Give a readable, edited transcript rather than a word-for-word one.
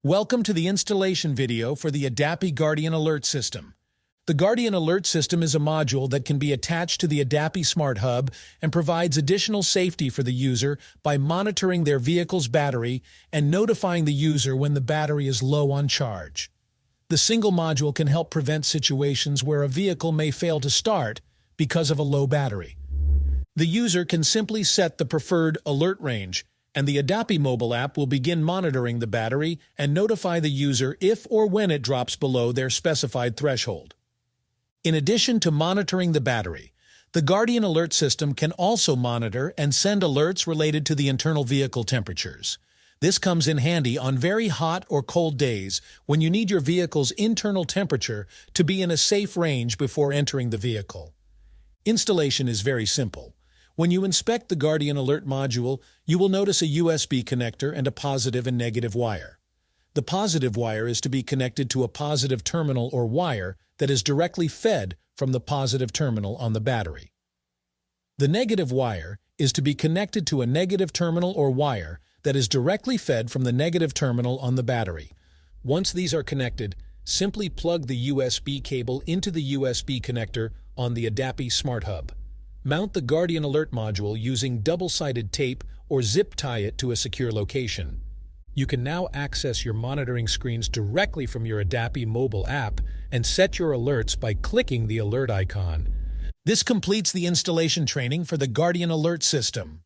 Welcome to the installation video for the Adapy Guardian Alert System. The Guardian Alert System is a module that can be attached to the Adapy Smart Hub and provides additional safety for the user by monitoring their vehicle's battery and notifying the user when the battery is low on charge. The single module can help prevent situations where a vehicle may fail to start because of a low battery. The user can simply set the preferred alert range, and the Adapy Mobile App will begin monitoring the battery and notify the user if or when it drops below their specified threshold. In addition to monitoring the battery, the Guardian Alert System can also monitor and send alerts related to the internal vehicle temperatures. This comes in handy on very hot or cold days when you need your vehicle's internal temperature to be in a safe range before entering the vehicle. Installation is very simple. When you inspect the Guardian Alert module, you will notice a USB connector and a positive and negative wire. The positive wire is to be connected to a positive terminal or wire that is directly fed from the positive terminal on the battery. The negative wire is to be connected to a negative terminal or wire that is directly fed from the negative terminal on the battery. Once these are connected, simply plug the USB cable into the USB connector on the Adapy Smart Hub. Mount the Guardian Alert module using double-sided tape or zip tie it to a secure location. You can now access your monitoring screens directly from your Adapy Mobile App and set your alerts by clicking the alert icon. This completes the installation training for the Guardian Alert System.